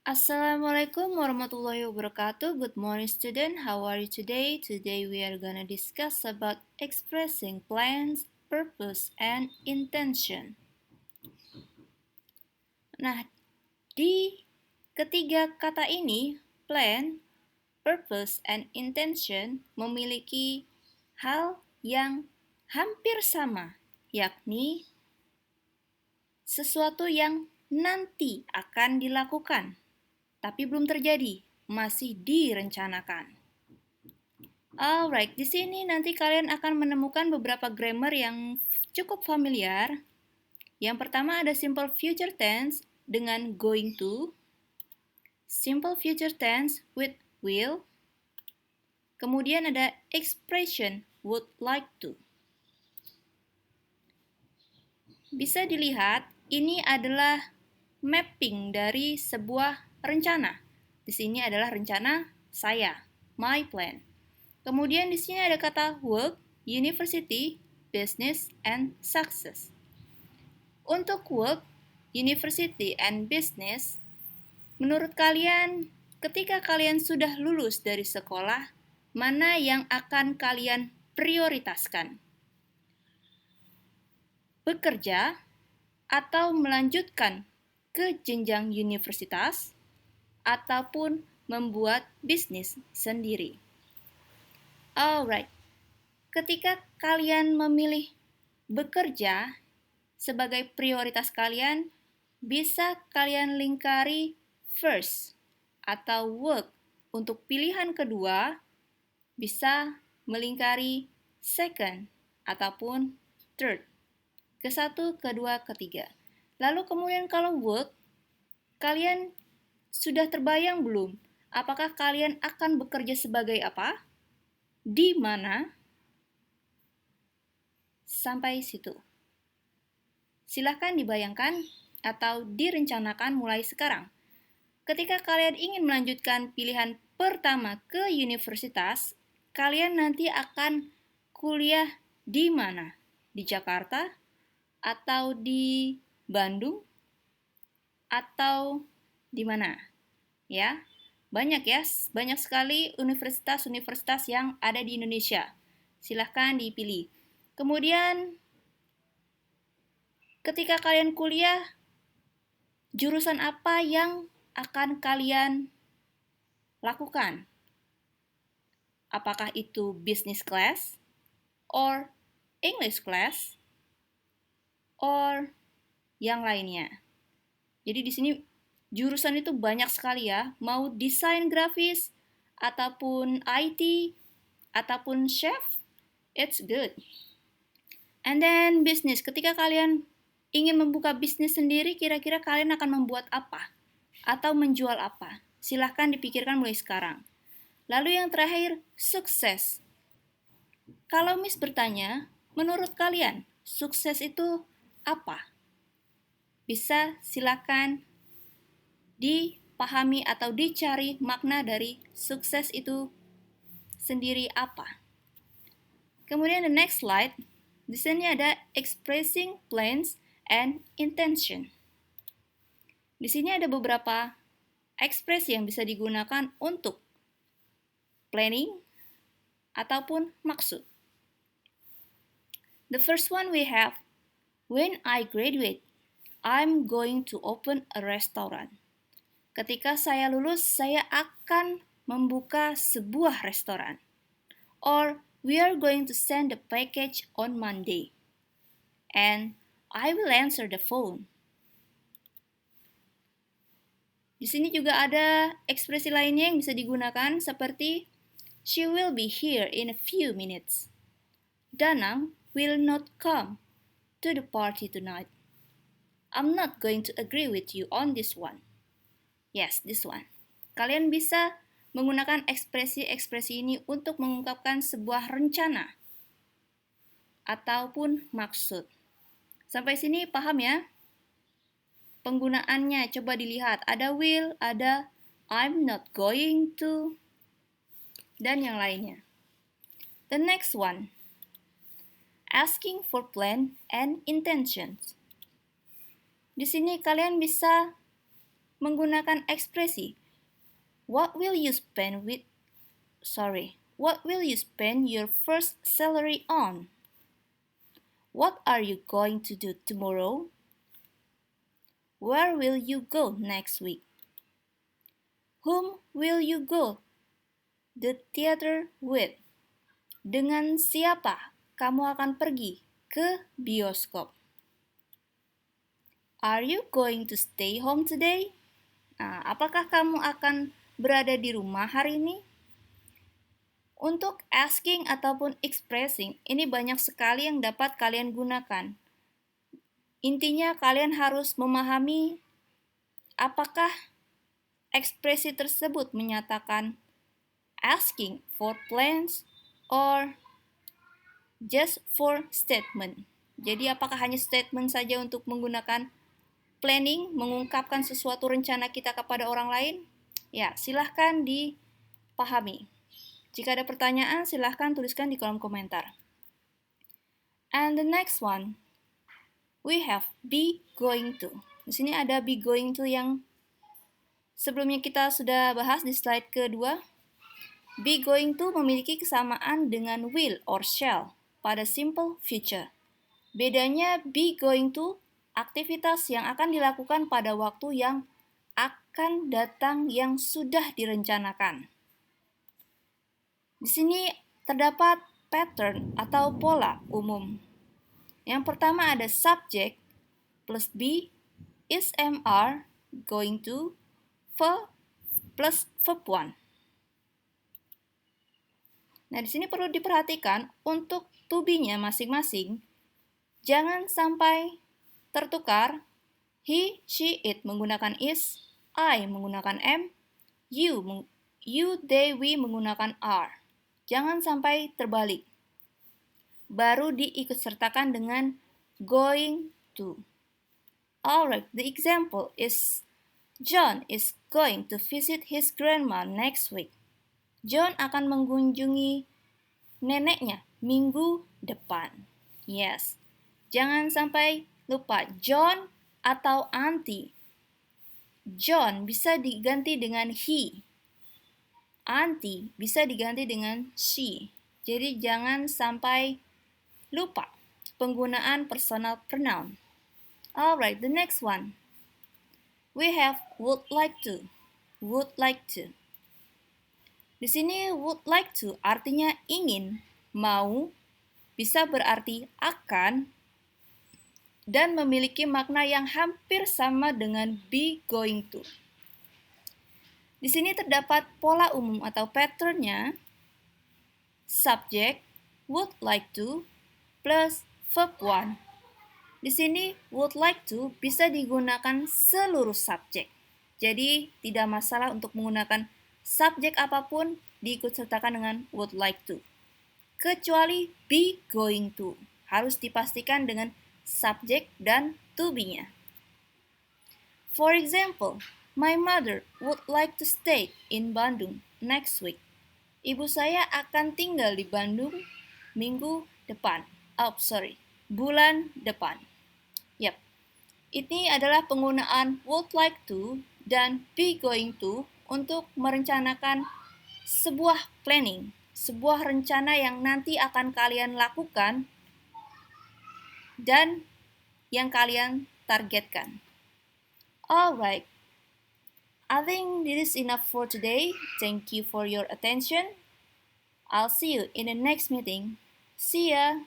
Assalamualaikum warahmatullahi wabarakatuh. Good morning student. How are you today? Today we are gonna discuss about expressing plans, purpose, and intention. Nah, di ketiga kata ini, plan, purpose, and intention memiliki hal yang hampir sama, yakni sesuatu yang nanti akan dilakukan tapi belum terjadi, masih direncanakan. Alright, di sini nanti kalian akan menemukan beberapa grammar yang cukup familiar. Yang pertama ada simple future tense dengan going to, simple future tense with will, kemudian ada expression would like to. Bisa dilihat, ini adalah mapping dari sebuah rencana. Di sini adalah rencana saya, my plan. Kemudian di sini ada kata work, university, business, and success. Untuk work, university, and business, menurut kalian ketika kalian sudah lulus dari sekolah, mana yang akan kalian prioritaskan? Bekerja atau melanjutkan ke jenjang universitas ataupun membuat bisnis sendiri. Alright, ketika kalian memilih bekerja sebagai prioritas kalian, bisa kalian lingkari first atau work. Untuk pilihan kedua, bisa melingkari second ataupun third. Ke satu, kedua, ketiga. Lalu kemudian kalau work, kalian sudah terbayang belum? Apakah kalian akan bekerja sebagai apa? Di mana? Sampai situ. Silahkan dibayangkan atau direncanakan mulai sekarang. Ketika kalian ingin melanjutkan pilihan pertama ke universitas, kalian nanti akan kuliah di mana? Di Jakarta? Atau di Bandung? Atau di mana? Ya, banyak sekali universitas-universitas yang ada di Indonesia. Silahkan dipilih. Kemudian, ketika kalian kuliah, jurusan apa yang akan kalian lakukan? Apakah itu business class, or English class, or yang lainnya? Jadi di sini jurusan itu banyak sekali ya, mau desain grafis, ataupun IT, ataupun chef, it's good. And then business, ketika kalian ingin membuka bisnis sendiri, kira-kira kalian akan membuat apa? Atau menjual apa? Silahkan dipikirkan mulai sekarang. Lalu yang terakhir, sukses. Kalau Miss bertanya, menurut kalian, sukses itu apa? Bisa silakan dipahami atau dicari makna dari sukses itu sendiri apa. Kemudian the next slide, di sini ada expressing plans and intention. Di sini ada beberapa ekspresi yang bisa digunakan untuk planning ataupun maksud. The first one we have, when I graduate, I'm going to open a restaurant. Ketika saya lulus, saya akan membuka sebuah restoran. Or, we are going to send a package on Monday. And I will answer the phone. Di sini juga ada ekspresi lainnya yang bisa digunakan seperti she will be here in a few minutes. Danang will not come to the party tonight. I'm not going to agree with you on this one. Yes, this one. Kalian bisa menggunakan ekspresi-ekspresi ini untuk mengungkapkan sebuah rencana ataupun maksud. Sampai sini paham ya? Penggunaannya coba dilihat. Ada will, ada I'm not going to, dan yang lainnya. The next one. Asking for plan and intentions. Di sini kalian bisa menggunakan ekspresi What will you spend your first salary on? What are you going to do tomorrow? Where will you go next week? Whom will you go the theater with? Dengan siapa kamu akan pergi ke bioskop? Are you going to stay home today? Nah, apakah kamu akan berada di rumah hari ini? Untuk asking ataupun expressing, ini banyak sekali yang dapat kalian gunakan. Intinya kalian harus memahami apakah ekspresi tersebut menyatakan asking for plans or just for statement. Jadi apakah hanya statement saja untuk menggunakan planning, mengungkapkan sesuatu rencana kita kepada orang lain? Ya, silahkan dipahami. Jika ada pertanyaan, silahkan tuliskan di kolom komentar. And the next one, we have be going to. Di sini ada be going to yang sebelumnya kita sudah bahas di slide kedua. Be going to memiliki kesamaan dengan will or shall pada simple future. Bedanya be going to aktivitas yang akan dilakukan pada waktu yang akan datang yang sudah direncanakan. Di sini terdapat pattern atau pola umum. Yang pertama ada subject plus be, is am-are, going to, plus verb one. Nah, di sini perlu diperhatikan untuk to be-nya masing-masing, jangan sampai tertukar. He, she, it menggunakan is, I menggunakan am, you, they, we menggunakan are. Jangan sampai terbalik. Baru diikutsertakan dengan going to. Alright, the example is John is going to visit his grandma next week. John akan mengunjungi neneknya minggu depan. Yes, jangan sampai lupa John atau auntie. John bisa diganti dengan he. Auntie bisa diganti dengan she. Jadi jangan sampai lupa penggunaan personal pronoun. Alright, the next one. We have would like to. Would like to. Di sini would like to artinya ingin, mau, bisa berarti akan, dan memiliki makna yang hampir sama dengan be going to. Di sini terdapat pola umum atau patternnya, subject would like to plus verb one. Di sini would like to bisa digunakan seluruh subjek. Jadi tidak masalah untuk menggunakan subjek apapun diikutsertakan dengan would like to. Kecuali be going to. Harus dipastikan dengan subjek dan to be-nya. For example, my mother would like to stay in Bandung next week. Ibu saya akan tinggal di Bandung bulan depan. Yap. Ini adalah penggunaan would like to dan be going to untuk merencanakan sebuah planning, sebuah rencana yang nanti akan kalian lakukan dan yang kalian targetkan. Alright, I think this is enough for today. Thank you for your attention. I'll see you in the next meeting. See ya!